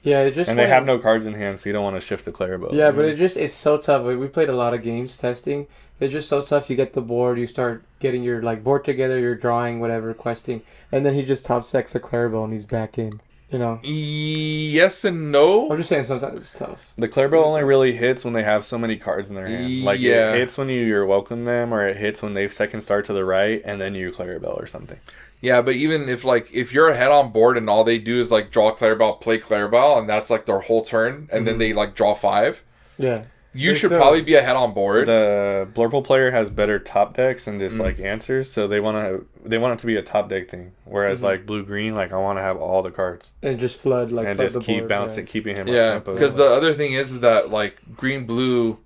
Yeah, it just and they have no cards in hand, so you don't want to shift the Clarabelle. Yeah, but it's so tough. Like, we played a lot of games testing. It's just so tough. You get the board, you start getting your like board together, you're drawing, whatever, questing, and then he just top decks a Clarabelle and he's back in. You know? Yes and no. I'm just saying sometimes it's tough. The Clarabelle only really hits when they have so many cards in their hand. Like, it hits when you're welcome them, or it hits when they second start to the right, and then you Clarabelle or something. Yeah, but even if you're ahead on board and all they do is like draw Clarabelle, play Clarabelle, and that's like their whole turn, and then they like draw 5. Yeah. You should probably be ahead on board. The Blurple player has better top decks and just like answers, so they want it to be a top deck thing. Whereas like blue green, like I want to have all the cards and just flood and flood just keep bouncing, keeping him. Yeah, up tempo. because the other thing is that like green blue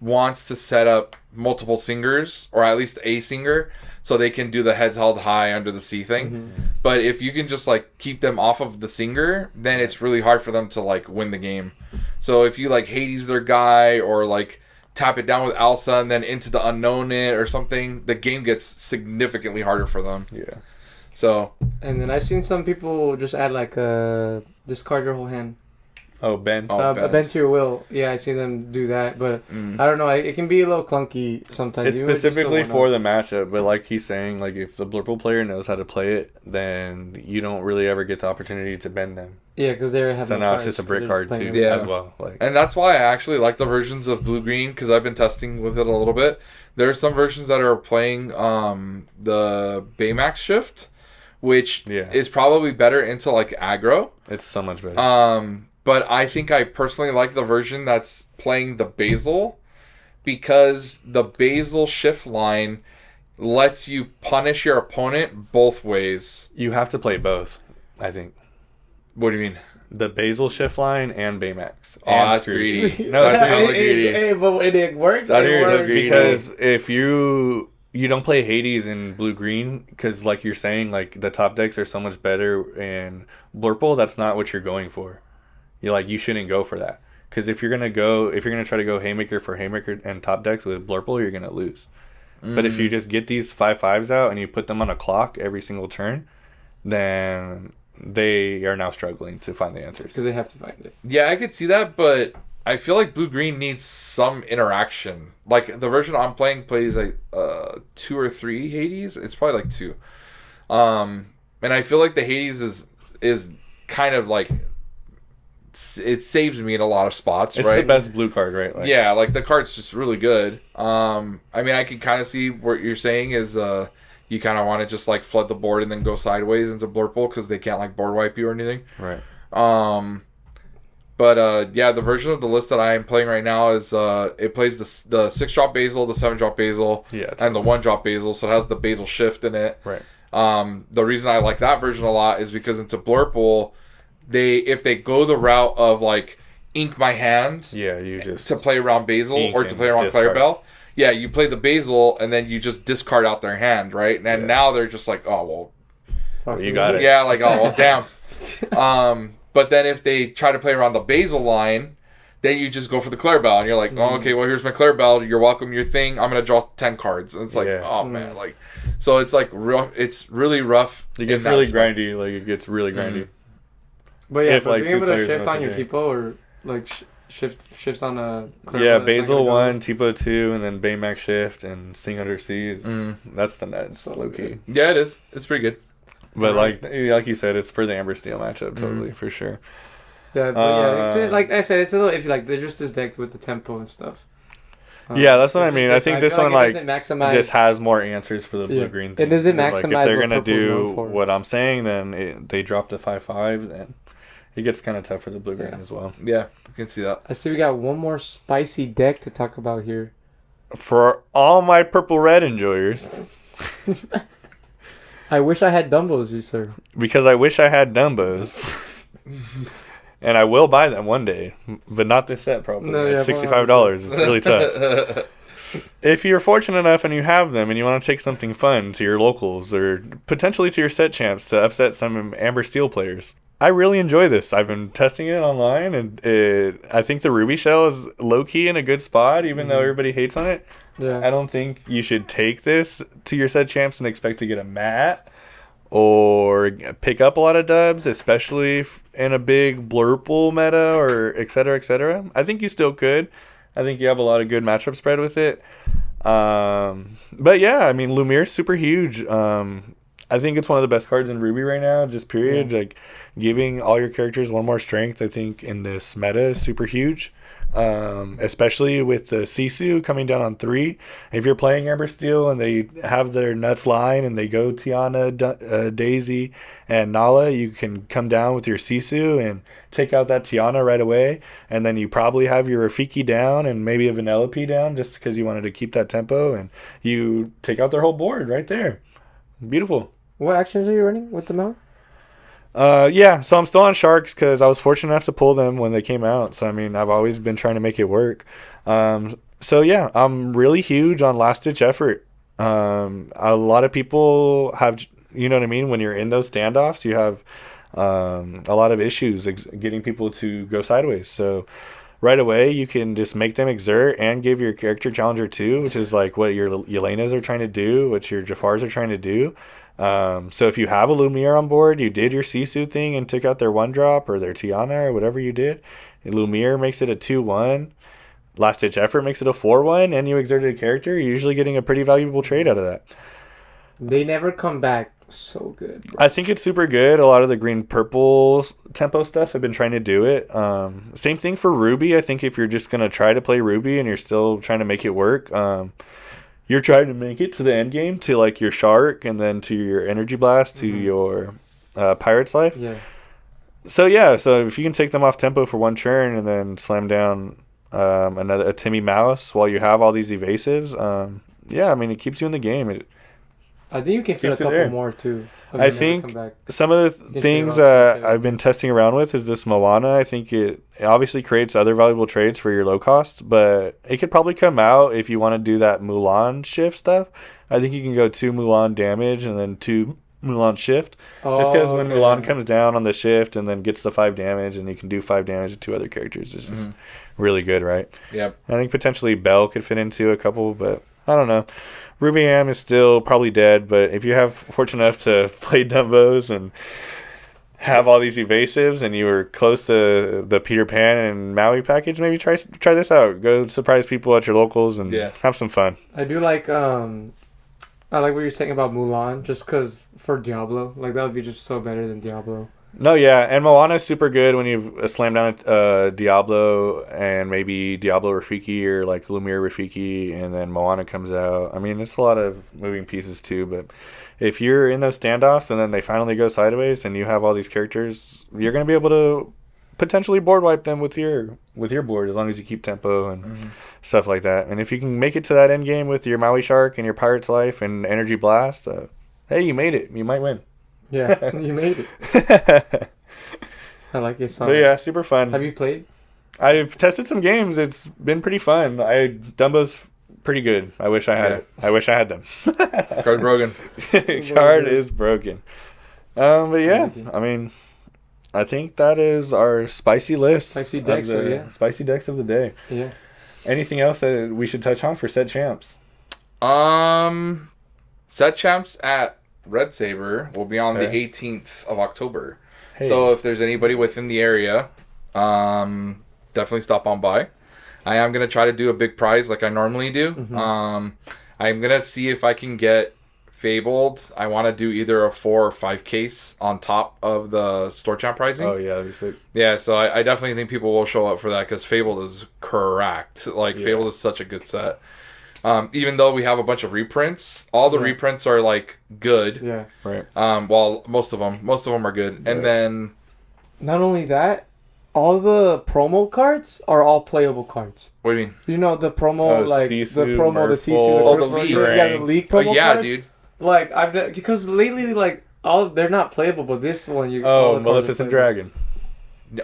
wants to set up multiple singers, or at least a singer, so they can do the heads held high under the sea thing. But if you can just like keep them off of the singer, then it's really hard for them to like win the game. So if you like Hades their guy, or like tap it down with Alsa and then into the unknown it or something, the game gets significantly harder for them. Yeah. So. And then I've seen some people just add like discard your whole hand. Oh, bend. A bend to your will. Yeah, I see them do that, but I don't know. It can be a little clunky sometimes. It's specifically for the matchup, but like he's saying, like if the Blurple player knows how to play it, then you don't really ever get the opportunity to bend them. Yeah, because they have. So now it's just a brick card too, as well. Like, and that's why I actually like the versions of blue green, because I've been testing with it a little bit. There are some versions that are playing the Baymax shift, which is probably better into like aggro. It's so much better. But I think I personally like the version that's playing the Basil, because the Basil shift line lets you punish your opponent both ways. You have to play both, I think. What do you mean? The Basil shift line and Baymax. Oh, that's greedy. No, that's really greedy. Hey, but it works. That's so greedy. Because if you don't play Hades in blue-green, because like you're saying, like the top decks are so much better in Blurple, that's not what you're going for. You shouldn't go for that, because if you're gonna try to go Haymaker for Haymaker and top decks with Blurple, you're gonna lose. But if you just get these 5/5s out and you put them on a clock every single turn, then they are now struggling to find the answers because they have to find it. Yeah, I could see that, but I feel like blue green needs some interaction. Like the version I'm playing plays like 2 or 3 Hades. It's probably like 2. And I feel like the Hades is kind of like, it saves me in a lot of spots. It's right? the best blue card, right? Like, yeah, like the card's just really good. I mean, I can kind of see what you're saying is you kind of want to just like flood the board and then go sideways into Blurple because they can't like board wipe you or anything. Right. But yeah, the version of the list that I am playing right now is it plays the 6-drop Basil, the 7-drop Basil, and the 1-drop Basil, so it has the Basil shift in it. Right. The reason I like that version a lot is because into Blurple, if they go the route of like ink my hand, to play around Basil or to play around Clarabelle, you play the Basil and then you just discard out their hand, right? And now they're just like, oh well, you got it. Yeah, like oh well, damn. But then if they try to play around the Basil line, then you just go for the Clarabelle and you're like, oh, okay, well here's my Clarabelle. You're welcome. Your thing. I'm gonna draw 10 cards. And it's like, oh man, like, so it's like rough. It's really rough. It gets really grindy. Like it gets really grindy. But yeah, for being able to shift on your Tipo or like shift on a Basil 1, Tipo 2, and then Baymax shift and Sing Under Seas. That's the nets, so low key. Yeah, it is. It's pretty good. But like you said, it's for the Amber Steel matchup, totally for sure. Yeah, but it's, like I said, it's a little iffy. Like they're just as decked with the tempo and stuff. Yeah, that's what I mean. I think this one like just has more answers for the blue green thing. It doesn't maximize. Like, if they're gonna do what I'm saying, then they drop the 5/5, then it gets kind of tough for the blue green as well. Yeah, I can see that. I see we got one more spicy deck to talk about here. For all my purple red enjoyers. I wish I had Dumbos, you sir. Because I wish I had Dumbos. And I will buy them one day, but not this set probably. No, at $65, it's really tough. if you're fortunate enough and you have them and you want to take something fun to your locals or potentially to your set champs to upset some Amber Steel players, I really enjoy this. I've been testing it online, and I think the Ruby Shell is low-key in a good spot, even though everybody hates on it. Yeah. I don't think you should take this to your set champs and expect to get a mat or pick up a lot of dubs, especially in a big blurple meta or et cetera, et cetera. I think you still could. I think you have a lot of good matchup spread with it. But yeah, I mean, Lumiere's super huge. I think it's one of the best cards in Ruby right now, just period. Yeah. Like, giving all your characters one more strength, I think, in this meta is super huge. Especially with the Sisu coming down on 3. If you're playing Amber Steel and they have their nuts line and they go Tiana, Daisy, and Nala, you can come down with your Sisu and take out that Tiana right away. And then you probably have your Rafiki down and maybe a Vanellope down just because you wanted to keep that tempo. And you take out their whole board right there. Beautiful. What actions are you running with the mount? Yeah, so I'm still on Sharks because I was fortunate enough to pull them when they came out. So, I mean, I've always been trying to make it work. So, yeah, I'm really huge on last-ditch effort. A lot of people have, you know what I mean? When you're in those standoffs, you have a lot of issues getting people to go sideways. So, right away, you can just make them exert and give your character challenger 2, which is like what your Yelenas are trying to do, what your Jafars are trying to do. So if you have a Lumiere on board, you did your Sisu thing and took out their 1-drop or their Tiana or whatever you did, Lumiere makes it a 2-1. Last Ditch Effort makes it a 4-1, and you exerted a character, you're usually getting a pretty valuable trade out of that. They never come back so good, bro. I think it's super good. A lot of the green-purple tempo stuff have been trying to do it. Same thing for Ruby. I think if you're just going to try to play Ruby and you're still trying to make it work, you're trying to make it to the end game, to like your Shark and then to your Energy Blast, to your Pirate's Life. Yeah. So if you can take them off tempo for one turn and then slam down a Timmy Mouse while you have all these evasives, I mean, it keeps you in the game. I think you can fit a couple more too. I think some of the things I've been testing around with is this Moana. I think it obviously creates other valuable trades for your low cost, but it could probably come out if you want to do that Mulan shift stuff. I think you can go 2 Mulan damage and then 2 Mulan shift. Just because when Mulan comes down on the shift and then gets the 5 damage and you can do 5 damage to 2 other characters, it's just really good, right? Yep. I think potentially Belle could fit into a couple, but I don't know. Ruby Am is still probably dead, but if you have fortunate enough to play Dumbos and have all these evasives and you were close to the Peter Pan and Maui package, maybe try this out. Go surprise people at your locals and have some fun. I do like I like what you're saying about Mulan, just because for Diablo, like that would be just so better than Diablo. No, yeah, and Moana is super good when you slam down Diablo and maybe Diablo Rafiki or like Lumiere Rafiki, and then Moana comes out. I mean, it's a lot of moving pieces too, but if you're in those standoffs and then they finally go sideways and you have all these characters, you're going to be able to potentially board wipe them with your board as long as you keep tempo and stuff like that. And if you can make it to that end game with your Maui Shark and your Pirate's Life and Energy Blast, hey, you made it. You might win. Yeah, you made it. I like it. But yeah, super fun. Have you played? I've tested some games. It's been pretty fun. Dumbo's pretty good. I wish I had it. I wish I had them. Card broken. Card is broken. But yeah, I mean, I think that is our spicy list. Spicy decks, Spicy decks of the day. Yeah. Anything else that we should touch on for set champs? Set champs at Red Saber will be on the 18th of October. Hey. So if there's anybody within the area, definitely stop on by. I am going to try to do a big prize like I normally do. I'm going to see if I can get Fabled. I want to do either a 4 or 5 case on top of the store champ pricing. Oh, yeah, that'd be sick. Yeah, so I definitely think people will show up for that because Fabled is correct. Like, Fabled is such a good set. Even though we have a bunch of reprints, all the reprints are like good. Yeah. Right. Well, most of them are good. And then not only that, all the promo cards are all playable cards. What do you mean? You know the promo, like Sisu, the promo, the Sisu, the league. Yeah, the league promo yeah, cards. dude. Like because lately, like they're not playable, but this one Maleficent Dragon.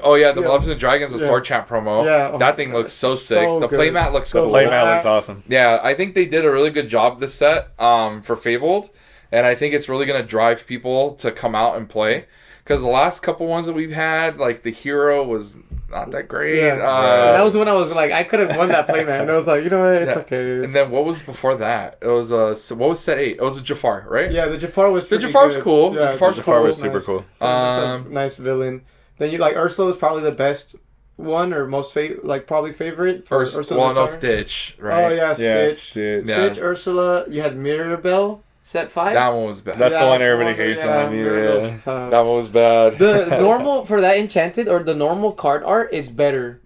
Oh yeah, the Yeah. Maleficent Dragons, the Yeah. Store Champ promo. Yeah, oh that my thing God, looks so it's sick. so The good. playmat looks The cool. Playmat looks awesome. Yeah, I think they did a really good job this set for Fabled, and I think it's really gonna drive people to come out and play. Because the last couple ones that we've had, like the hero was not that great. Yeah. That was when I was like, I could have won that playmat, and I was like, you know what, it's Yeah. okay. And then what was before that? It was what was set 8? It was a Jafar, right? Yeah, the Jafar was The pretty Jafar's good. cool. Yeah, The Jafar's Jafar was cool. super Nice. cool. Just a nice villain. Then you like Ursula was probably the best one or most probably favorite for Ursula. Well, no, Guitar. Stitch, right? Oh yeah, Yeah, Stitch. shit. Yeah. Stitch, Ursula. You had Mirabelle, set 5. That one was bad. That's the Yeah, one that's everybody the one, hates yeah, on. Mirabelle's Yeah. tough. That one was bad. The normal for that enchanted or the normal card art is better.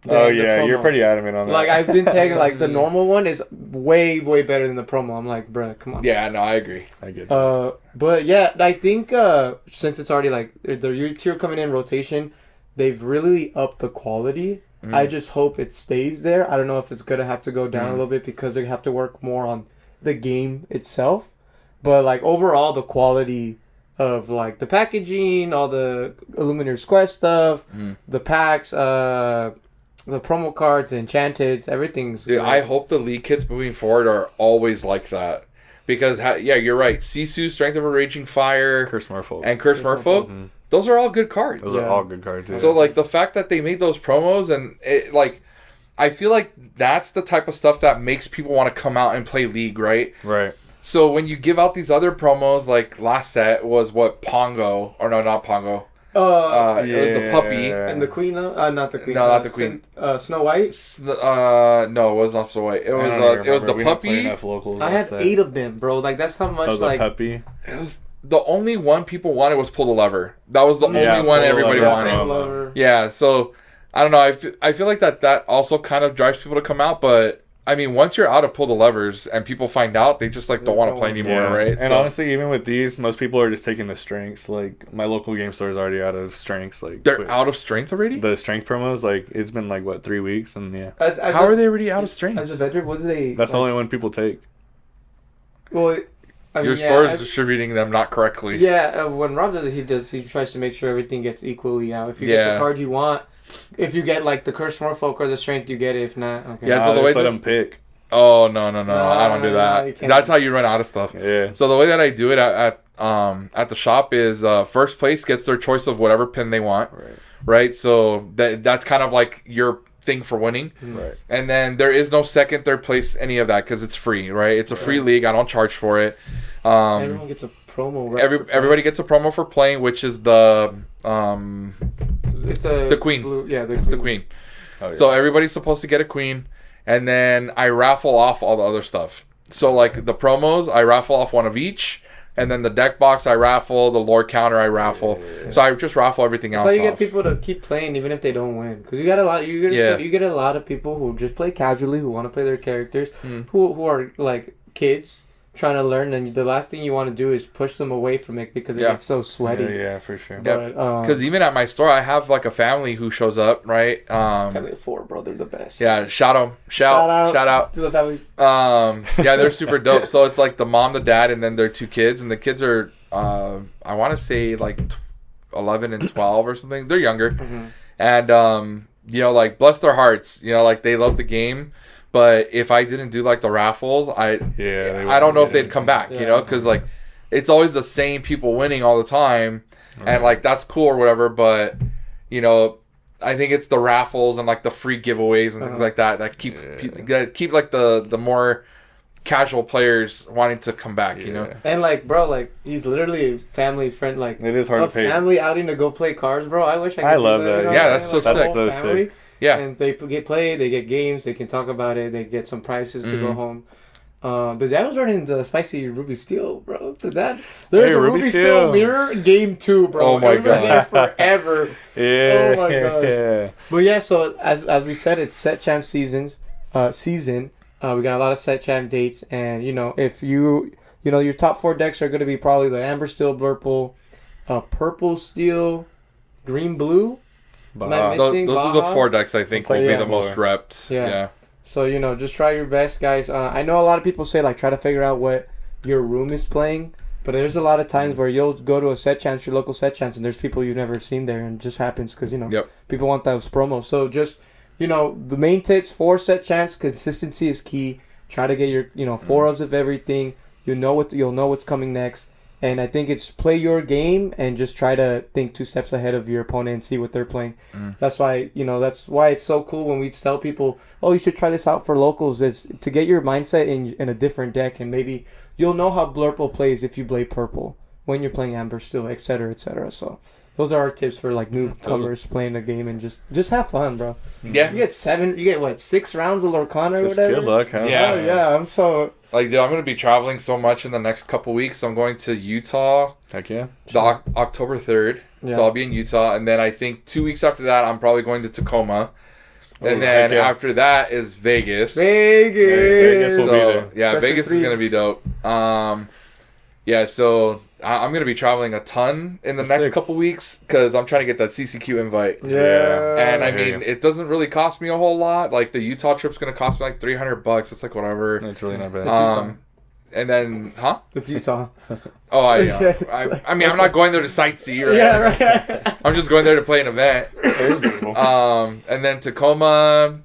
Oh than the yeah, you're promo. pretty adamant on that. Like I've been taking like the normal one is way better than the promo. I'm like, bruh, come on. Yeah, no, I agree. I get that. But yeah, I think since it's already like the U-tier coming in rotation, they've really upped the quality. I just hope it stays there. I don't know if it's gonna have to go down a little bit because they have to work more on the game itself. But like overall, the quality of like the packaging, all the Illuminator's Quest stuff, the packs, the promo cards, the enchanteds, everything's. Dude, great. I hope the League kits moving forward are always like that. Because, yeah, you're right. Sisu, Strength of a Raging Fire, Curse Merfolk. and Curse Merfolk, those are all good cards. Those are all good cards. Yeah. So, like, the fact that they made those promos and, it, like, I feel like that's the type of stuff that makes people want to come out and play League, right? right. So, when you give out these other promos, like, last set was what, Pongo, or no, not Pongo. It was the puppy. And the queen, not the queen. No, not the queen. Snow White. No, it was not Snow White. It was the puppy. I have 8 of them, bro. Like that's how much Oh, the like. puppy. It was the only one people wanted was Pull the Lever. That was the Yeah, only one Pull the everybody Lever. wanted. Yeah. Lover. Yeah, so I don't know. I feel like that also kind of drives people to come out, but I mean, once you're out of Pull the Levers and people find out, they just like don't want to play anymore, Yeah. right? And honestly, even with these, most people are just taking the strengths. Like my local game store is already out of strengths. Like they're out of strength already. The strength promos, like it's been like what 3 weeks, and yeah, How are they already out of strength? As a vendor, what do they? that's the only one people take. Well, I mean, Your store is distributing them not correctly. Yeah, when Rob does it, he tries to make sure everything gets equally out. If you get the card you want, if you get like the Curse Merfolk or the Strength, you get it. If not, okay. Yeah, so the way let that- them pick. Oh no, I don't do you that. can't. That's how you run out of stuff. Yeah. So the way that I do it at the shop is first place gets their choice of whatever pin they want. Right. So that's kind of like your thing for winning. Right. And then there is no second, third place, any of that because it's free. Right. It's a free league. I don't charge for it. Everyone gets a promo. Right Everybody gets a promo for playing, which is the it's the queen. It's the queen. Oh, yeah. So everybody's supposed to get a queen, and then I raffle off all the other stuff. So like the promos, I raffle off one of each, and then the deck box I raffle, the lore counter I raffle. Yeah. So I just raffle everything else. That's how you off. get people to keep playing even if they don't win, because you got a lot. You get a lot of people who just play casually, who want to play their characters, who are like kids trying to learn, and the last thing you want to do is push them away from it because it gets so sweaty. Yeah, for sure. Because even at my store, I have like a family who shows up, right? Family of 4, bro, they're the best. Yeah, shout out to the family. Yeah, they're super dope. So it's like the mom, the dad, and then their 2 kids, and the kids are I want to say like 11 and 12 or something. They're younger, and you know, like bless their hearts, you know, like they love the game. But if I didn't do like the raffles, I don't know if they'd come back, you know, because like it's always the same people winning all the time, and like that's cool or whatever. But you know, I think it's the raffles and like the free giveaways and things like that keep like the more casual players wanting to come back, you know. And like, bro, like he's literally a family friend. Like it is hard to pay. Family outing to go play cards, bro. I wish I could. I love that. You know yeah, that's so sick. That's so sick. Yeah, and they get played, they get games, they can talk about it, they get some prizes to go home. The dad was running the spicy Ruby Steel, bro. There's a Ruby Steel mirror game 2, bro. Oh my god, forever. Yeah. Oh my god. Yeah. But yeah, so as we said, it's set champ season. We got a lot of set champ dates, and you know if you know your top 4 decks are going to be probably the Amber Steel, Blurple, Purple Steel, Green Blue. those are the 4 decks I think will be the most repped. Yeah. So, you know, just try your best, guys. I know a lot of people say, like, try to figure out what your room is playing. But there's a lot of times where you'll go to a set champs, your local set champs, and there's people you've never seen there, and it just happens because, you know, people want those promos. So just, you know, the main tips for set champs, consistency is key. Try to get your, you know, 4-ofs of everything. You'll know what's coming next. And I think it's play your game and just try to think 2 steps ahead of your opponent and see what they're playing. That's why, you know, that's why it's so cool when we tell people, oh, you should try this out for locals. It's to get your mindset in a different deck, and maybe you'll know how Blurple plays if you play purple when you're playing Amber Steel, etc., etc. So those are our tips for like newcomers playing the game, and just have fun, bro. Yeah. You get what, 6 rounds of Lorcana or whatever? Good luck, huh? Yeah. Oh, yeah, I'm so... Like, dude, I'm going to be traveling so much in the next couple weeks. I'm going to Utah. Heck yeah. October 3rd. Yeah. So I'll be in Utah. And then I think 2 weeks after that, I'm probably going to Tacoma. And then after that is Vegas. Vegas will be there. Yeah, Question Vegas 3. is going to be dope. Yeah, so I'm going to be traveling a ton in the next couple weeks because I'm trying to get that CCQ invite. Yeah. And I mean, it doesn't really cost me a whole lot. Like, the Utah trip's going to cost me like $300. It's like whatever. It's really not bad. And then, It's Utah. Oh, Yeah, I mean, I'm not going there to sightsee, right? Yeah, right. I'm just going there to play an event. And then Tacoma,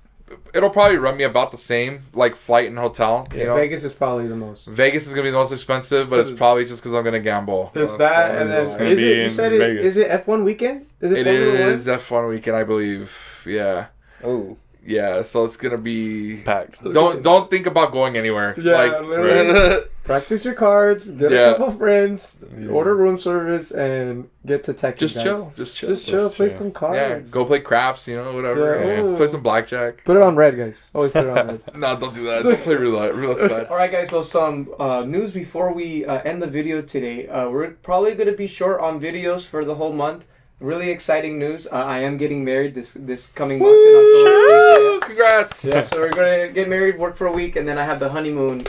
it'll probably run me about the same, like flight and hotel. You know, Vegas is probably the most. Vegas is gonna be the most expensive, but it's probably just because I'm gonna gamble. It's that, and then gonna be in Vegas. Is it F1 weekend? Is It Formula is F1 weekend, I believe. Yeah. Oh. Yeah, so it's gonna be Packed. Don't think about going anywhere. Yeah, like, literally. Practice your cards, get Yeah. a couple friends, order room service, and get to tech. just guys. chill, Just chill, play some cards. Yeah, go play craps, you know, whatever. Yeah. Yeah. Play some blackjack. Put it on red, guys. Always put it on red. No, don't do that. Don't play roulette. Roulette's bad. All right, guys. Well, some news before we end the video today. We're probably going to be short on videos for the whole month. Really exciting news. I am getting married this coming month in October. Congrats. Yeah, so we're going to get married, work for a week, and then I have the honeymoon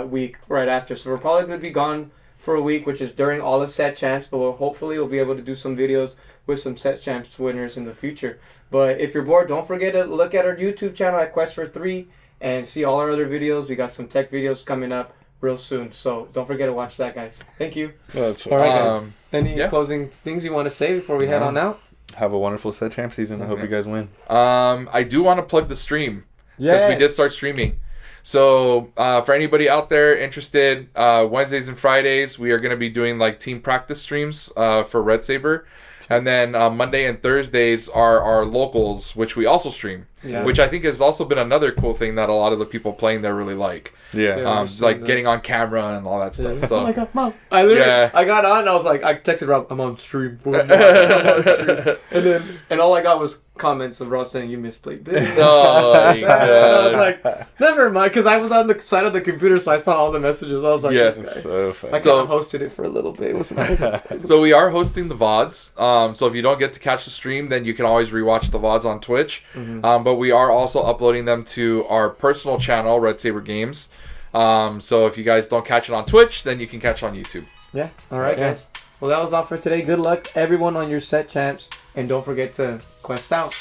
week right after. So we're probably going to be gone for a week, which is during all the set champs, but hopefully we'll be able to do some videos with some set champs winners in the future. But if you're bored, don't forget to look at our YouTube channel at Quest for 3 and see all our other videos. We got some tech videos coming up real soon, so don't forget to watch that, guys. Thank you. That's All right, guys. Any closing things you want to say before we head on out? Have a wonderful set champ season. I hope you guys win. I do want to plug the stream. Yes. Because we did start streaming. So for anybody out there interested, Wednesdays and Fridays we are going to be doing like team practice streams for Red Saber. And then Monday and Thursdays are our locals, which we also stream. Yeah. Which I think has also been another cool thing that a lot of the people playing there really like. Yeah. Like getting on camera and all that stuff. So oh my god, Mom! I got on. And I was like, I texted Rob, I'm on stream. And all I got was comments of Rob saying you misplayed this. Oh my God. I was like, never mind, because I was on the side of the computer, so I saw all the messages. I was like, Yeah. this guy. So funny. I kind of hosted it for a little bit. It was nice. So we are hosting the VODs. So if you don't get to catch the stream, then you can always rewatch the VODs on Twitch. But we are also uploading them to our personal channel, Red Saber Games. So if you guys don't catch it on Twitch, then you can catch it on YouTube. Yeah. All right, guys. Well, that was all for today. Good luck, everyone, on your set champs. And don't forget to quest out.